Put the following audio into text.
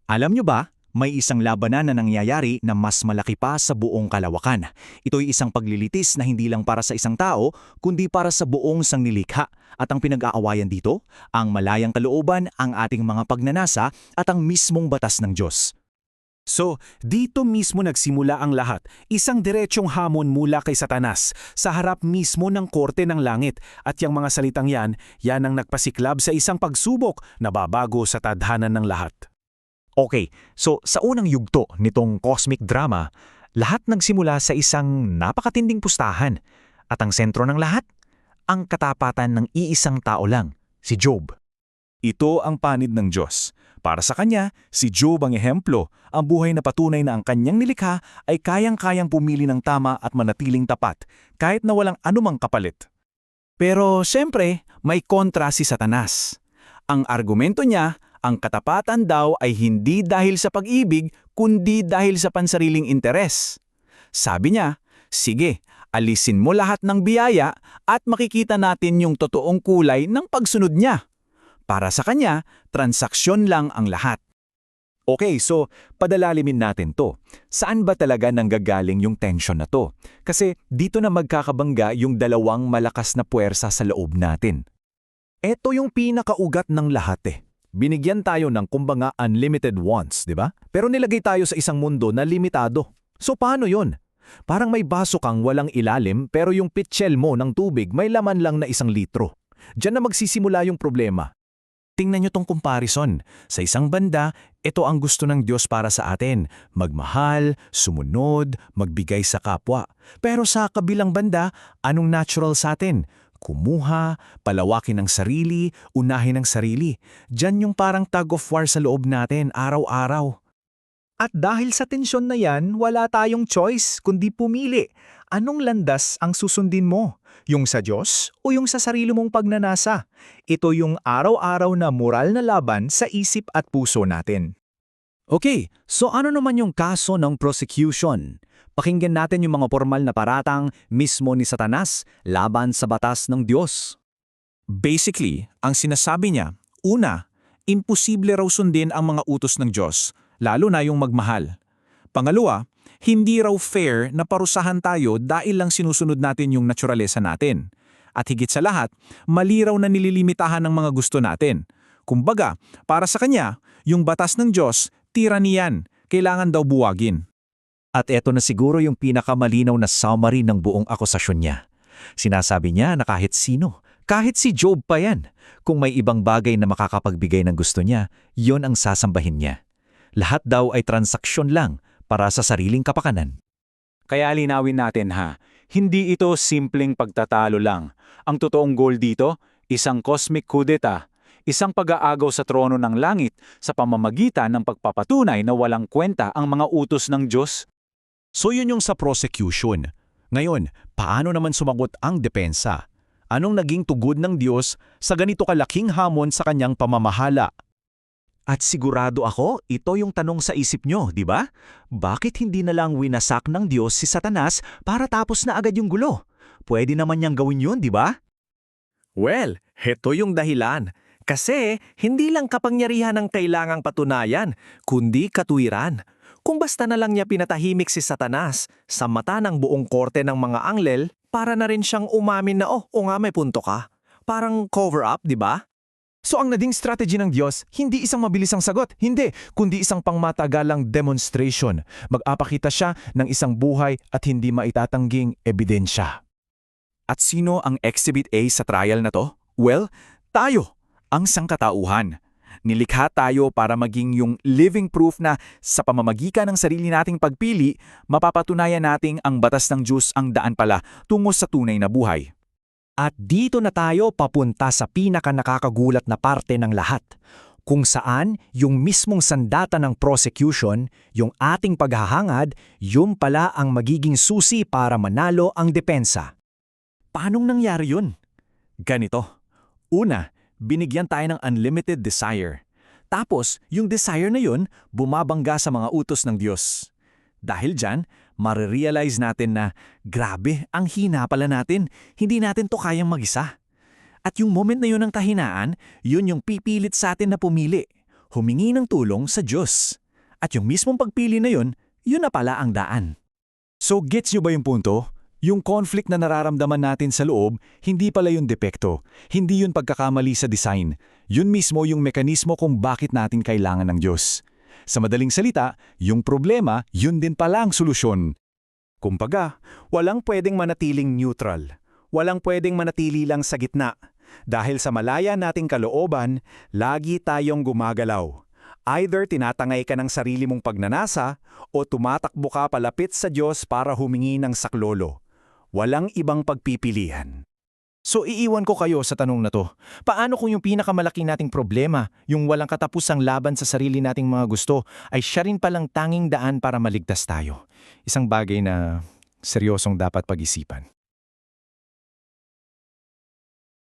Alam nyo ba, may isang labanan na nangyayari na mas malaki pa sa buong kalawakan. Ito'y isang paglilitis na hindi lang para sa isang tao, kundi para sa buong sangnilikha. At ang pinag-aawayan dito, ang malayang kalooban, ang ating mga pagnanasa at ang mismong batas ng Diyos. So, dito mismo nagsimula ang lahat, isang diretsyong hamon mula kay Satanas, sa harap mismo ng korte ng langit. At yung mga salitang yan ang nagpasiklab sa isang pagsubok na babago sa tadhana ng lahat. Okay, so sa unang yugto nitong cosmic drama, lahat nagsimula sa isang napakatinding pustahan. At ang sentro ng lahat, ang katapatan ng iisang tao lang, si Job. Ito ang panid ng Diyos. Para sa kanya, si Job ang ehemplo, ang buhay na patunay na ang kanyang nilikha ay kayang-kayang pumili ng tama at manatiling tapat, kahit na walang anumang kapalit. Pero siyempre, may kontra si Satanas. Ang argumento niya, ang katapatan daw ay hindi dahil sa pag-ibig, kundi dahil sa pansariling interes. Sabi niya, sige, alisin mo lahat ng biyaya at makikita natin yung totoong kulay ng pagsunod niya. Para sa kanya, transaksyon lang ang lahat. Okay, so padalalimin natin to. Saan ba talaga nanggagaling yung tension na to? Kasi dito na magkakabangga yung dalawang malakas na puwersa sa loob natin. Ito yung pinakaugat ng lahat eh. Binigyan tayo ng kumbaga unlimited wants, di ba? Pero nilagay tayo sa isang mundo na limitado. So paano yun? Parang may baso kang walang ilalim pero yung pitchel mo ng tubig may laman lang na 1 litro. Diyan na magsisimula yung problema. Tingnan nyo tong comparison. Sa isang banda, ito ang gusto ng Diyos para sa atin. Magmahal, sumunod, magbigay sa kapwa. Pero sa kabilang banda, anong natural sa atin? Kumuha, palawakin ang sarili, unahin ang sarili. Diyan yung parang tug of war sa loob natin araw-araw. At dahil sa tensyon na yan, wala tayong choice kundi pumili. Anong landas ang susundin mo? Yung sa Diyos o yung sa sarili mong pagnanasa? Ito yung araw-araw na moral na laban sa isip at puso natin. Okay, so ano naman yung kaso ng prosecution? Pakinggan natin yung mga formal na paratang mismo ni Satanas laban sa batas ng Diyos. Basically, ang sinasabi niya, una, imposible raw sundin ang mga utos ng Diyos, lalo na yung magmahal. Pangalawa, hindi raw fair na parusahan tayo dahil lang sinusunod natin yung naturalesa natin. At higit sa lahat, mali raw na nililimitahan ng mga gusto natin. Kumbaga, para sa kanya, yung batas ng Diyos, tiraniyan, kailangan daw buwagin. At eto na siguro yung pinakamalinaw na summary ng buong akusasyon niya. Sinasabi niya na kahit sino, kahit si Job pa yan, kung may ibang bagay na makakapagbigay ng gusto niya, yon ang sasambahin niya. Lahat daw ay transaksyon lang para sa sariling kapakanan. Kaya linawin natin hindi ito simpleng pagtatalo lang. Ang totoong goal dito, isang cosmic kudeta, isang pag-aagaw sa trono ng langit sa pamamagitan ng pagpapatunay na walang kwenta ang mga utos ng Diyos. So yun yung sa prosecution. Ngayon, paano naman sumagot ang depensa? Anong naging tugod ng Diyos sa ganito kalaking hamon sa kanyang pamamahala? At sigurado ako, ito yung tanong sa isip nyo, di ba? Bakit hindi na lang winasak ng Diyos si Satanas para tapos na agad yung gulo? Pwede naman niyang gawin yun, di ba? Well, heto yung dahilan. Kasi hindi lang kapangyarihan ang kailangang patunayan, kundi katuwiran. Kung basta na lang niya pinatahimik si Satanas sa mata ng buong korte ng mga anghel, para na rin siyang umamin na o nga may punto ka. Parang cover up, di ba? So ang naging strategy ng Diyos, hindi isang mabilisang sagot, hindi, kundi isang pangmatagalang demonstration. Mag-apakita siya ng isang buhay at hindi maitatangging ebidensya. At sino ang Exhibit A sa trial na to? Well, tayo, ang sangkatauhan. Nilikha tayo para maging yung living proof na sa pamamagitan ng sarili nating pagpili, mapapatunayan nating ang batas ng Diyos ang daan pala tungo sa tunay na buhay. At dito na tayo papunta sa pinaka-nakakagulat na parte ng lahat, kung saan yung mismong sandata ng prosecution, yung ating paghahangad, yung pala ang magiging susi para manalo ang depensa. Paanong nangyari yun? Ganito. Una, binigyan tayo ng unlimited desire. Tapos, yung desire na yun, bumabangga sa mga utos ng Diyos. Dahil dyan, marirealize natin na, grabe, ang hina pala natin, hindi natin to kayang mag-isa. At yung moment na yun ng kahinaan, yun yung pipilit sa atin na pumili. humingi ng tulong sa Diyos. At yung mismong pagpili na yun na pala ang daan. So gets nyo ba yung punto? Yung conflict na nararamdaman natin sa loob, hindi pala yung depekto, hindi yun pagkakamali sa design. Yun mismo yung mekanismo kung bakit natin kailangan ng Diyos. Sa madaling salita, yung problema, yun din pala ang solusyon. Kumbaga, walang pwedeng manatiling neutral. Walang pwedeng manatili lang sa gitna. Dahil sa malaya nating kalooban, lagi tayong gumagalaw. Either tinatangay ka ng sarili mong pagnanasa o tumatakbo ka palapit sa Diyos para humingi ng saklolo. Walang ibang pagpipilian. So iiwan ko kayo sa tanong na to. Paano kung yung pinakamalaki nating problema, yung walang katapusang laban sa sarili nating mga gusto, ay siya rin palang tanging daan para maligtas tayo? Isang bagay na seryosong dapat pag-isipan.